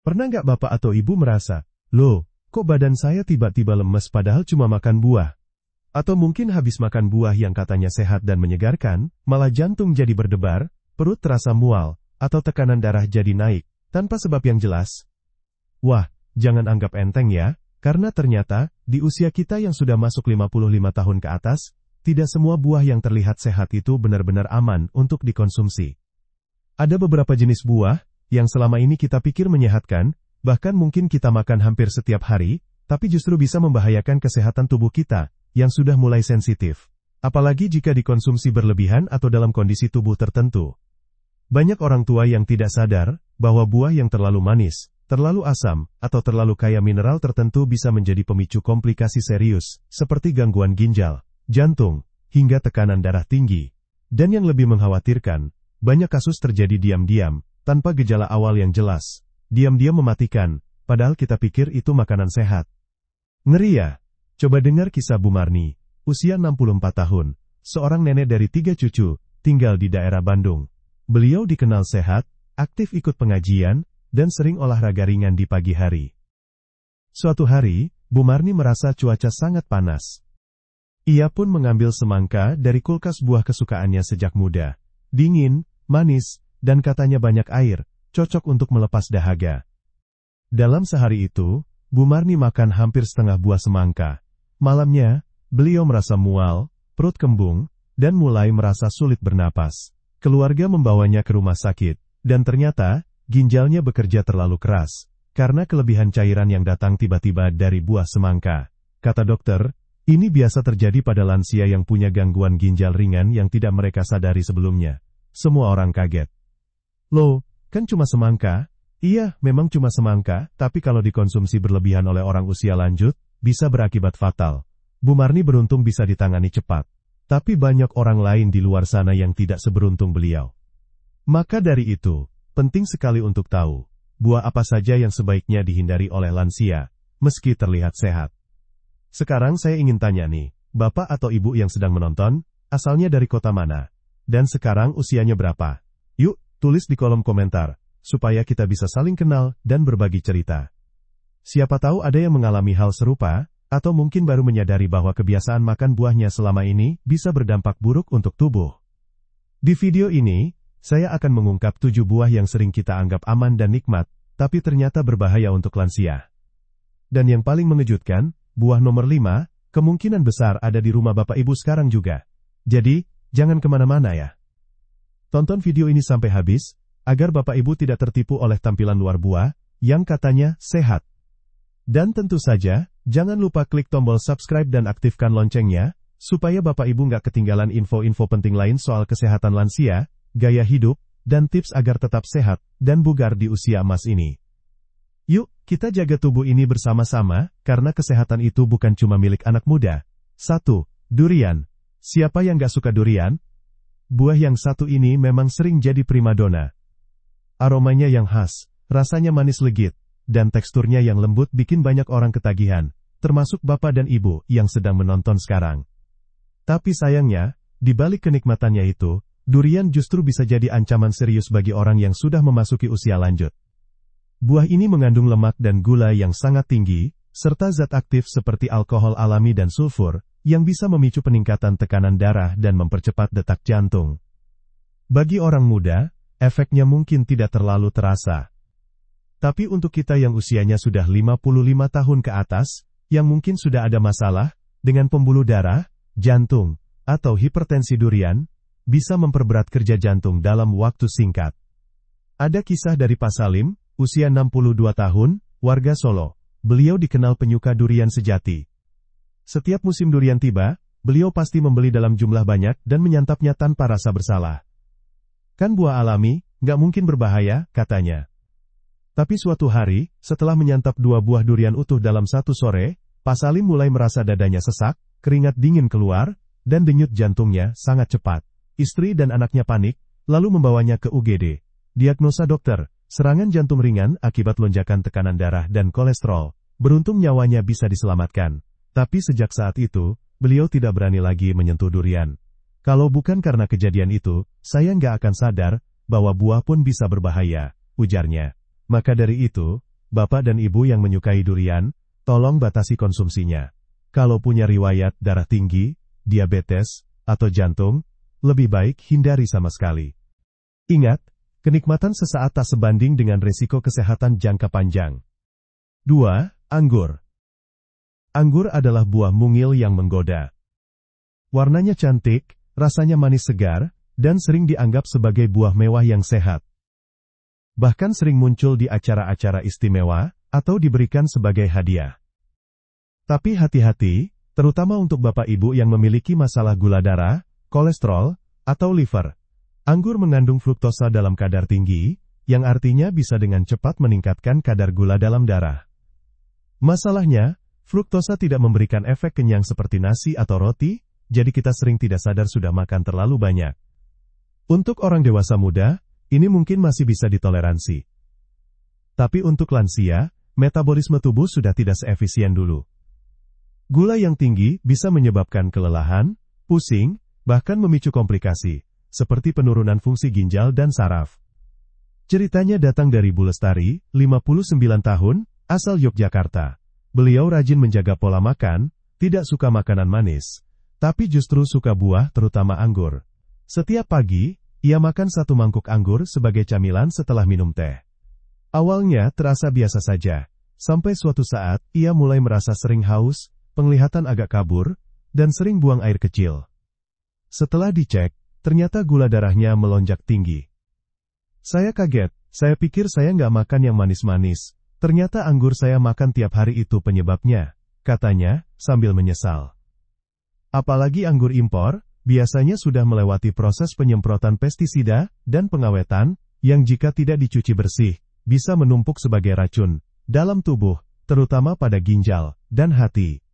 Pernah nggak Bapak atau Ibu merasa, loh, kok badan saya tiba-tiba lemes padahal cuma makan buah? Atau mungkin habis makan buah yang katanya sehat dan menyegarkan, malah jantung jadi berdebar, perut terasa mual, atau tekanan darah jadi naik, tanpa sebab yang jelas? Wah, jangan anggap enteng ya, karena ternyata, di usia kita yang sudah masuk 55 tahun ke atas, tidak semua buah yang terlihat sehat itu benar-benar aman untuk dikonsumsi. Ada beberapa jenis buah, yang selama ini kita pikir menyehatkan, bahkan mungkin kita makan hampir setiap hari, tapi justru bisa membahayakan kesehatan tubuh kita, yang sudah mulai sensitif. Apalagi jika dikonsumsi berlebihan atau dalam kondisi tubuh tertentu. Banyak orang tua yang tidak sadar, bahwa buah yang terlalu manis, terlalu asam, atau terlalu kaya mineral tertentu bisa menjadi pemicu komplikasi serius, seperti gangguan ginjal, jantung, hingga tekanan darah tinggi. Dan yang lebih mengkhawatirkan, banyak kasus terjadi diam-diam, tanpa gejala awal yang jelas. Diam-diam mematikan, padahal kita pikir itu makanan sehat. Ngeri ya? Coba dengar kisah Bu Marni, usia 64 tahun, seorang nenek dari 3 cucu, tinggal di daerah Bandung. Beliau dikenal sehat, aktif ikut pengajian, dan sering olahraga ringan di pagi hari. Suatu hari, Bu Marni merasa cuaca sangat panas. Ia pun mengambil semangka dari kulkas buah kesukaannya sejak muda. Dingin, manis, dan katanya banyak air, cocok untuk melepas dahaga. Dalam sehari itu, Bu Marni makan hampir setengah buah semangka. Malamnya, beliau merasa mual, perut kembung, dan mulai merasa sulit bernapas. Keluarga membawanya ke rumah sakit, dan ternyata, ginjalnya bekerja terlalu keras, karena kelebihan cairan yang datang tiba-tiba dari buah semangka. Kata dokter, ini biasa terjadi pada lansia yang punya gangguan ginjal ringan yang tidak mereka sadari sebelumnya. Semua orang kaget. Loh, kan cuma semangka? Iya, memang cuma semangka, tapi kalau dikonsumsi berlebihan oleh orang usia lanjut, bisa berakibat fatal. Bu Marni beruntung bisa ditangani cepat. Tapi banyak orang lain di luar sana yang tidak seberuntung beliau. Maka dari itu, penting sekali untuk tahu, buah apa saja yang sebaiknya dihindari oleh lansia, meski terlihat sehat. Sekarang saya ingin tanya nih, Bapak atau Ibu yang sedang menonton, asalnya dari kota mana? Dan sekarang usianya berapa? Yuk, tulis di kolom komentar, supaya kita bisa saling kenal dan berbagi cerita. Siapa tahu ada yang mengalami hal serupa, atau mungkin baru menyadari bahwa kebiasaan makan buahnya selama ini bisa berdampak buruk untuk tubuh. Di video ini, saya akan mengungkap 7 buah yang sering kita anggap aman dan nikmat, tapi ternyata berbahaya untuk lansia. Dan yang paling mengejutkan, buah nomor 5, kemungkinan besar ada di rumah Bapak Ibu sekarang juga. Jadi, jangan kemana-mana ya. Tonton video ini sampai habis, agar Bapak Ibu tidak tertipu oleh tampilan luar buah, yang katanya sehat. Dan tentu saja, jangan lupa klik tombol subscribe dan aktifkan loncengnya, supaya Bapak Ibu nggak ketinggalan info-info penting lain soal kesehatan lansia, gaya hidup, dan tips agar tetap sehat dan bugar di usia emas ini. Yuk, kita jaga tubuh ini bersama-sama, karena kesehatan itu bukan cuma milik anak muda. 1. Durian. Siapa yang nggak suka durian? Buah yang satu ini memang sering jadi primadona. Aromanya yang khas, rasanya manis legit, dan teksturnya yang lembut bikin banyak orang ketagihan, termasuk Bapak dan Ibu yang sedang menonton sekarang. Tapi sayangnya, di balik kenikmatannya itu, durian justru bisa jadi ancaman serius bagi orang yang sudah memasuki usia lanjut. Buah ini mengandung lemak dan gula yang sangat tinggi, serta zat aktif seperti alkohol alami dan sulfur, yang bisa memicu peningkatan tekanan darah dan mempercepat detak jantung. Bagi orang muda, efeknya mungkin tidak terlalu terasa. Tapi untuk kita yang usianya sudah 55 tahun ke atas, yang mungkin sudah ada masalah, dengan pembuluh darah, jantung, atau hipertensi durian, bisa memperberat kerja jantung dalam waktu singkat. Ada kisah dari Pak Salim, usia 62 tahun, warga Solo. Beliau dikenal penyuka durian sejati. Setiap musim durian tiba, beliau pasti membeli dalam jumlah banyak dan menyantapnya tanpa rasa bersalah. Kan buah alami, nggak mungkin berbahaya, katanya. Tapi suatu hari, setelah menyantap 2 buah durian utuh dalam satu sore, Pak Salim mulai merasa dadanya sesak, keringat dingin keluar, dan denyut jantungnya sangat cepat. Istri dan anaknya panik, lalu membawanya ke UGD. Diagnosa dokter, serangan jantung ringan akibat lonjakan tekanan darah dan kolesterol. Beruntung nyawanya bisa diselamatkan. Tapi sejak saat itu, beliau tidak berani lagi menyentuh durian. Kalau bukan karena kejadian itu, saya nggak akan sadar, bahwa buah pun bisa berbahaya, ujarnya. Maka dari itu, Bapak dan Ibu yang menyukai durian, tolong batasi konsumsinya. Kalau punya riwayat darah tinggi, diabetes, atau jantung, lebih baik hindari sama sekali. Ingat, kenikmatan sesaat tak sebanding dengan risiko kesehatan jangka panjang. 2. Anggur. Anggur adalah buah mungil yang menggoda. Warnanya cantik, rasanya manis segar, dan sering dianggap sebagai buah mewah yang sehat. Bahkan sering muncul di acara-acara istimewa, atau diberikan sebagai hadiah. Tapi hati-hati, terutama untuk Bapak Ibu yang memiliki masalah gula darah, kolesterol, atau liver. Anggur mengandung fruktosa dalam kadar tinggi, yang artinya bisa dengan cepat meningkatkan kadar gula dalam darah. Masalahnya, fruktosa tidak memberikan efek kenyang seperti nasi atau roti, jadi kita sering tidak sadar sudah makan terlalu banyak. Untuk orang dewasa muda, ini mungkin masih bisa ditoleransi. Tapi untuk lansia, metabolisme tubuh sudah tidak seefisien dulu. Gula yang tinggi bisa menyebabkan kelelahan, pusing, bahkan memicu komplikasi, seperti penurunan fungsi ginjal dan saraf. Ceritanya datang dari Bu Lestari, 59 tahun, asal Yogyakarta. Beliau rajin menjaga pola makan, tidak suka makanan manis, tapi justru suka buah terutama anggur. Setiap pagi, ia makan 1 mangkuk anggur sebagai camilan setelah minum teh. Awalnya terasa biasa saja, sampai suatu saat ia mulai merasa sering haus, penglihatan agak kabur, dan sering buang air kecil. Setelah dicek, ternyata gula darahnya melonjak tinggi. Saya kaget, saya pikir saya nggak makan yang manis-manis. Ternyata anggur saya makan tiap hari itu penyebabnya, katanya, sambil menyesal. Apalagi anggur impor, biasanya sudah melewati proses penyemprotan pestisida dan pengawetan, yang jika tidak dicuci bersih, bisa menumpuk sebagai racun dalam tubuh, terutama pada ginjal dan hati.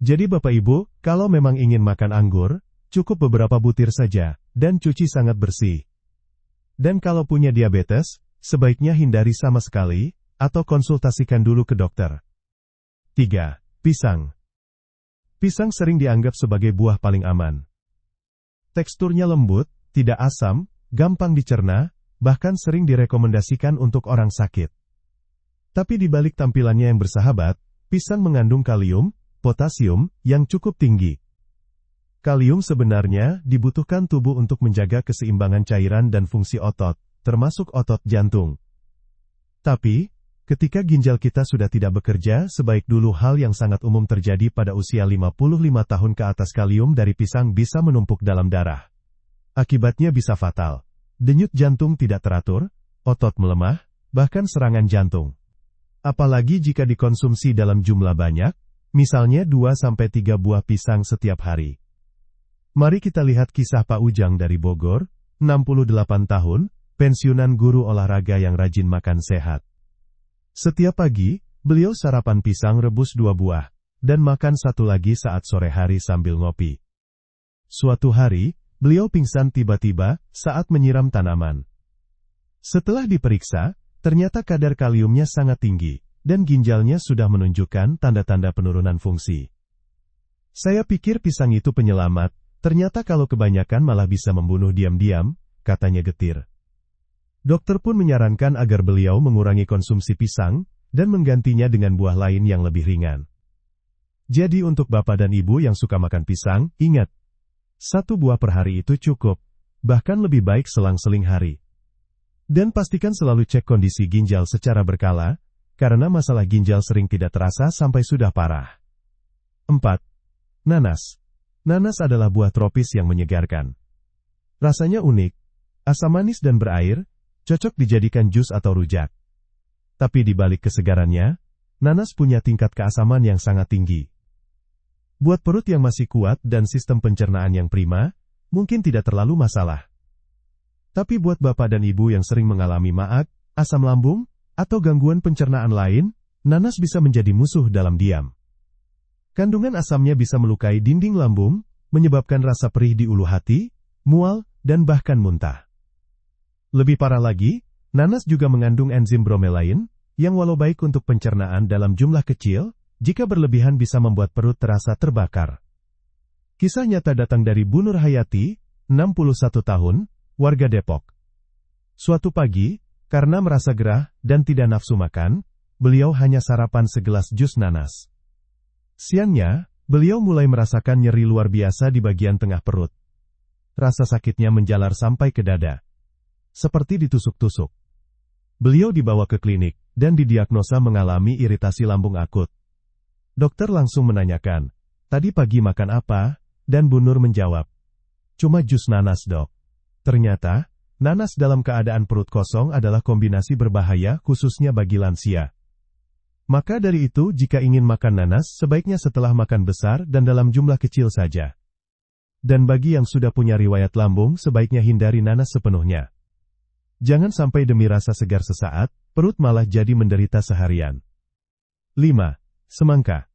Jadi Bapak Ibu, kalau memang ingin makan anggur, cukup beberapa butir saja, dan cuci sangat bersih. Dan kalau punya diabetes, sebaiknya hindari sama sekali, atau konsultasikan dulu ke dokter. 3. Pisang. Pisang sering dianggap sebagai buah paling aman. Teksturnya lembut, tidak asam, gampang dicerna, bahkan sering direkomendasikan untuk orang sakit. Tapi di balik tampilannya yang bersahabat, pisang mengandung kalium, potasium, yang cukup tinggi. Kalium sebenarnya dibutuhkan tubuh untuk menjaga keseimbangan cairan dan fungsi otot, termasuk otot jantung. Tapi, ketika ginjal kita sudah tidak bekerja sebaik dulu, hal yang sangat umum terjadi pada usia 55 tahun ke atas, kalium dari pisang bisa menumpuk dalam darah. Akibatnya bisa fatal. Denyut jantung tidak teratur, otot melemah, bahkan serangan jantung. Apalagi jika dikonsumsi dalam jumlah banyak, misalnya 2-3 buah pisang setiap hari. Mari kita lihat kisah Pak Ujang dari Bogor, 68 tahun, pensiunan guru olahraga yang rajin makan sehat. Setiap pagi, beliau sarapan pisang rebus 2 buah, dan makan 1 lagi saat sore hari sambil ngopi. Suatu hari, beliau pingsan tiba-tiba saat menyiram tanaman. Setelah diperiksa, ternyata kadar kaliumnya sangat tinggi, dan ginjalnya sudah menunjukkan tanda-tanda penurunan fungsi. Saya pikir pisang itu penyelamat, ternyata kalau kebanyakan malah bisa membunuh diam-diam, katanya getir. Dokter pun menyarankan agar beliau mengurangi konsumsi pisang, dan menggantinya dengan buah lain yang lebih ringan. Jadi untuk Bapak dan Ibu yang suka makan pisang, ingat, 1 buah per hari itu cukup, bahkan lebih baik selang-seling hari. Dan pastikan selalu cek kondisi ginjal secara berkala, karena masalah ginjal sering tidak terasa sampai sudah parah. 4. Nanas. Nanas adalah buah tropis yang menyegarkan. Rasanya unik, asam manis dan berair, cocok dijadikan jus atau rujak. Tapi di balik kesegarannya, nanas punya tingkat keasaman yang sangat tinggi. Buat perut yang masih kuat dan sistem pencernaan yang prima, mungkin tidak terlalu masalah. Tapi buat Bapak dan Ibu yang sering mengalami maag, asam lambung, atau gangguan pencernaan lain, nanas bisa menjadi musuh dalam diam. Kandungan asamnya bisa melukai dinding lambung, menyebabkan rasa perih di ulu hati, mual, dan bahkan muntah. Lebih parah lagi, nanas juga mengandung enzim bromelain, yang walau baik untuk pencernaan dalam jumlah kecil, jika berlebihan bisa membuat perut terasa terbakar. Kisah nyata datang dari Bu Nur Hayati, 61 tahun, warga Depok. Suatu pagi, karena merasa gerah dan tidak nafsu makan, beliau hanya sarapan segelas jus nanas. Siangnya, beliau mulai merasakan nyeri luar biasa di bagian tengah perut. Rasa sakitnya menjalar sampai ke dada. Seperti ditusuk-tusuk. Beliau dibawa ke klinik, dan didiagnosa mengalami iritasi lambung akut. Dokter langsung menanyakan, "Tadi pagi makan apa?" Dan Bu Nur menjawab, "Cuma jus nanas, Dok." Ternyata, nanas dalam keadaan perut kosong adalah kombinasi berbahaya khususnya bagi lansia. Maka dari itu jika ingin makan nanas sebaiknya setelah makan besar dan dalam jumlah kecil saja. Dan bagi yang sudah punya riwayat lambung sebaiknya hindari nanas sepenuhnya. Jangan sampai demi rasa segar sesaat, perut malah jadi menderita seharian. 5. Semangka.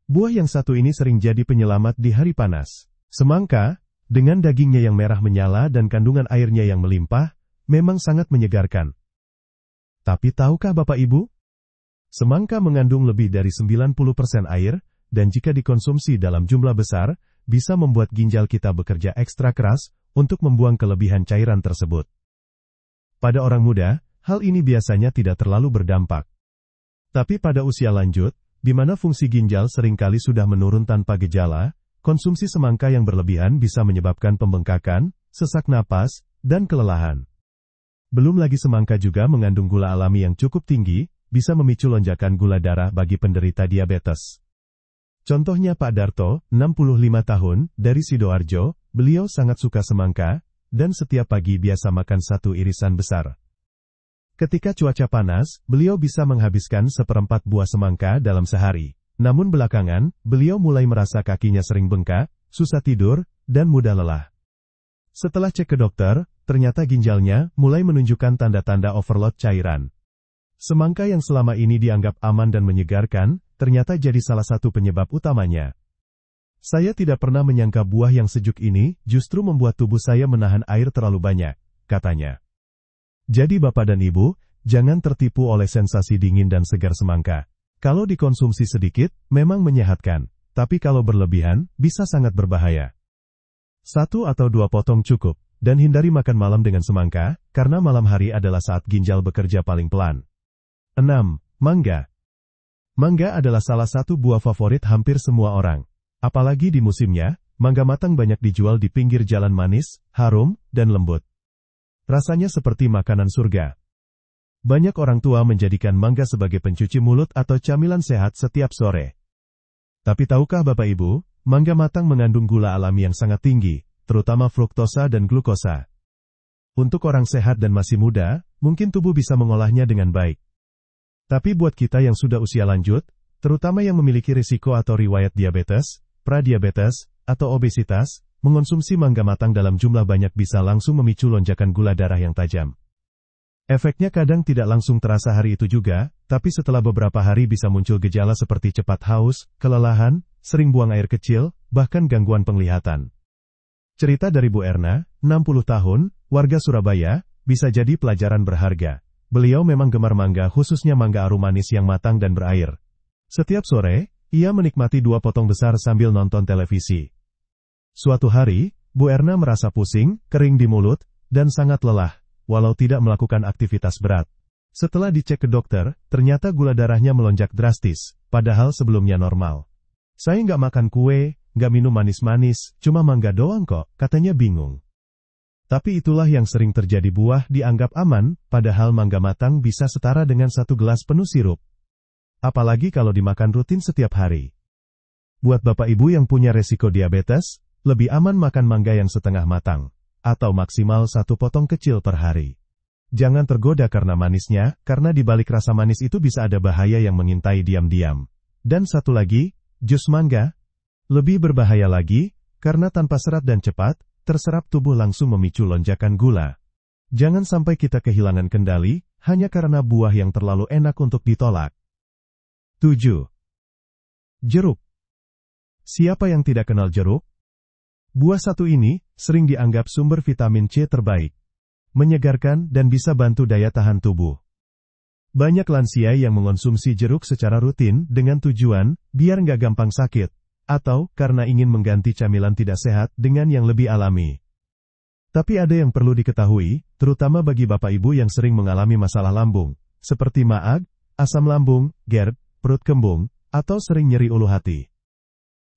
Buah yang satu ini sering jadi penyelamat di hari panas. Semangka, dengan dagingnya yang merah menyala dan kandungan airnya yang melimpah, memang sangat menyegarkan. Tapi tahukah Bapak Ibu? Semangka mengandung lebih dari 90% air, dan jika dikonsumsi dalam jumlah besar, bisa membuat ginjal kita bekerja ekstra keras untuk membuang kelebihan cairan tersebut. Pada orang muda, hal ini biasanya tidak terlalu berdampak. Tapi pada usia lanjut, di mana fungsi ginjal seringkali sudah menurun tanpa gejala, konsumsi semangka yang berlebihan bisa menyebabkan pembengkakan, sesak napas, dan kelelahan. Belum lagi semangka juga mengandung gula alami yang cukup tinggi, bisa memicu lonjakan gula darah bagi penderita diabetes. Contohnya Pak Darto, 65 tahun, dari Sidoarjo, beliau sangat suka semangka, dan setiap pagi biasa makan satu irisan besar. Ketika cuaca panas, beliau bisa menghabiskan seperempat buah semangka dalam sehari. Namun belakangan, beliau mulai merasa kakinya sering bengkak, susah tidur, dan mudah lelah. Setelah cek ke dokter, ternyata ginjalnya mulai menunjukkan tanda-tanda overload cairan. Semangka yang selama ini dianggap aman dan menyegarkan, ternyata jadi salah satu penyebab utamanya. Saya tidak pernah menyangka buah yang sejuk ini justru membuat tubuh saya menahan air terlalu banyak, katanya. Jadi Bapak dan Ibu, jangan tertipu oleh sensasi dingin dan segar semangka. Kalau dikonsumsi sedikit, memang menyehatkan, tapi kalau berlebihan, bisa sangat berbahaya. 1 atau 2 potong cukup, dan hindari makan malam dengan semangka, karena malam hari adalah saat ginjal bekerja paling pelan. 6. Mangga. Mangga adalah salah satu buah favorit hampir semua orang. Apalagi di musimnya, mangga matang banyak dijual di pinggir jalan manis, harum, dan lembut. Rasanya seperti makanan surga. Banyak orang tua menjadikan mangga sebagai pencuci mulut atau camilan sehat setiap sore. Tapi tahukah Bapak Ibu, mangga matang mengandung gula alami yang sangat tinggi, terutama fruktosa dan glukosa. Untuk orang sehat dan masih muda, mungkin tubuh bisa mengolahnya dengan baik. Tapi buat kita yang sudah usia lanjut, terutama yang memiliki risiko atau riwayat diabetes, pradiabetes, atau obesitas, mengonsumsi mangga matang dalam jumlah banyak bisa langsung memicu lonjakan gula darah yang tajam. Efeknya kadang tidak langsung terasa hari itu juga, tapi setelah beberapa hari bisa muncul gejala seperti cepat haus, kelelahan, sering buang air kecil, bahkan gangguan penglihatan. Cerita dari Bu Erna, 60 tahun, warga Surabaya, bisa jadi pelajaran berharga. Beliau memang gemar mangga khususnya mangga arum manis yang matang dan berair. Setiap sore, ia menikmati 2 potong besar sambil nonton televisi. Suatu hari, Bu Erna merasa pusing, kering di mulut, dan sangat lelah, walau tidak melakukan aktivitas berat. Setelah dicek ke dokter, ternyata gula darahnya melonjak drastis, padahal sebelumnya normal. Saya nggak makan kue, nggak minum manis-manis, cuma mangga doang kok, katanya bingung. Tapi itulah yang sering terjadi, buah dianggap aman, padahal mangga matang bisa setara dengan 1 gelas penuh sirup. Apalagi kalau dimakan rutin setiap hari. Buat Bapak Ibu yang punya resiko diabetes, lebih aman makan mangga yang setengah matang, atau maksimal 1 potong kecil per hari. Jangan tergoda karena manisnya, karena di balik rasa manis itu bisa ada bahaya yang mengintai diam-diam. Dan satu lagi, jus mangga, lebih berbahaya lagi, karena tanpa serat dan cepat, terserap tubuh langsung memicu lonjakan gula. Jangan sampai kita kehilangan kendali, hanya karena buah yang terlalu enak untuk ditolak. 7. Jeruk. Siapa yang tidak kenal jeruk? Buah satu ini, sering dianggap sumber vitamin C terbaik. Menyegarkan dan bisa bantu daya tahan tubuh. Banyak lansia yang mengonsumsi jeruk secara rutin dengan tujuan, biar nggak gampang sakit. Atau, karena ingin mengganti camilan tidak sehat dengan yang lebih alami. Tapi ada yang perlu diketahui, terutama bagi Bapak Ibu yang sering mengalami masalah lambung, seperti maag, asam lambung, GERD, perut kembung, atau sering nyeri ulu hati.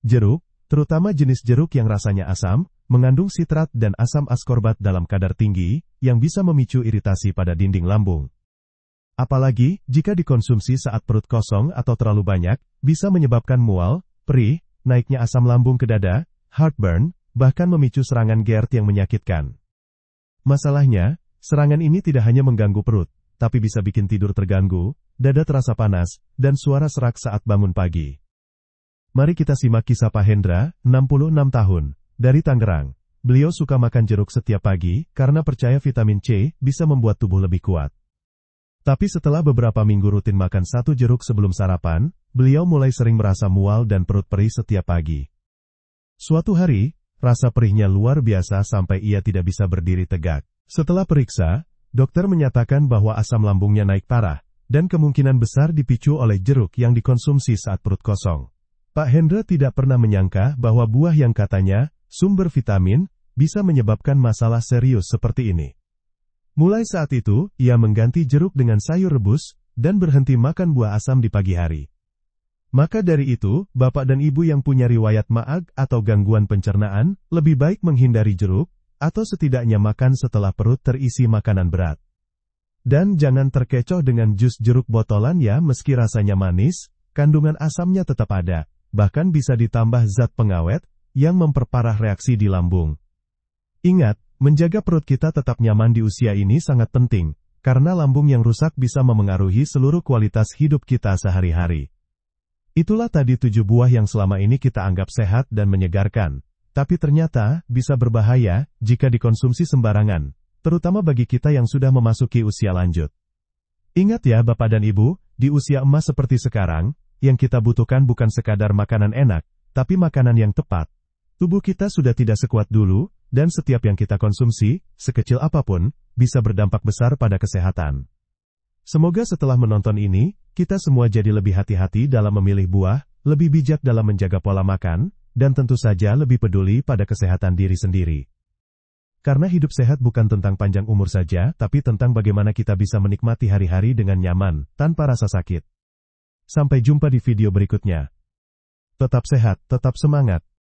Jeruk, terutama jenis jeruk yang rasanya asam, mengandung sitrat dan asam askorbat dalam kadar tinggi, yang bisa memicu iritasi pada dinding lambung. Apalagi, jika dikonsumsi saat perut kosong atau terlalu banyak, bisa menyebabkan mual, perih, naiknya asam lambung ke dada, heartburn, bahkan memicu serangan GERD yang menyakitkan. Masalahnya, serangan ini tidak hanya mengganggu perut, tapi bisa bikin tidur terganggu, dada terasa panas, dan suara serak saat bangun pagi. Mari kita simak kisah Pak Hendra, 66 tahun, dari Tangerang. Beliau suka makan jeruk setiap pagi, karena percaya vitamin C bisa membuat tubuh lebih kuat. Tapi setelah beberapa minggu rutin makan 1 jeruk sebelum sarapan, beliau mulai sering merasa mual dan perut perih setiap pagi. Suatu hari, rasa perihnya luar biasa sampai ia tidak bisa berdiri tegak. Setelah periksa, dokter menyatakan bahwa asam lambungnya naik parah, dan kemungkinan besar dipicu oleh jeruk yang dikonsumsi saat perut kosong. Pak Hendra tidak pernah menyangka bahwa buah yang katanya sumber vitamin bisa menyebabkan masalah serius seperti ini. Mulai saat itu, ia mengganti jeruk dengan sayur rebus, dan berhenti makan buah asam di pagi hari. Maka dari itu, bapak dan ibu yang punya riwayat MAAG atau gangguan pencernaan, lebih baik menghindari jeruk, atau setidaknya makan setelah perut terisi makanan berat. Dan jangan terkecoh dengan jus jeruk botolan ya, meski rasanya manis, kandungan asamnya tetap ada, bahkan bisa ditambah zat pengawet, yang memperparah reaksi di lambung. Ingat, menjaga perut kita tetap nyaman di usia ini sangat penting, karena lambung yang rusak bisa memengaruhi seluruh kualitas hidup kita sehari-hari. Itulah tadi 7 buah yang selama ini kita anggap sehat dan menyegarkan, tapi ternyata bisa berbahaya jika dikonsumsi sembarangan, terutama bagi kita yang sudah memasuki usia lanjut. Ingat ya Bapak dan Ibu, di usia emas seperti sekarang, yang kita butuhkan bukan sekadar makanan enak, tapi makanan yang tepat. Tubuh kita sudah tidak sekuat dulu, dan setiap yang kita konsumsi, sekecil apapun, bisa berdampak besar pada kesehatan. Semoga setelah menonton ini, kita semua jadi lebih hati-hati dalam memilih buah, lebih bijak dalam menjaga pola makan, dan tentu saja lebih peduli pada kesehatan diri sendiri. Karena hidup sehat bukan tentang panjang umur saja, tapi tentang bagaimana kita bisa menikmati hari-hari dengan nyaman, tanpa rasa sakit. Sampai jumpa di video berikutnya. Tetap sehat, tetap semangat.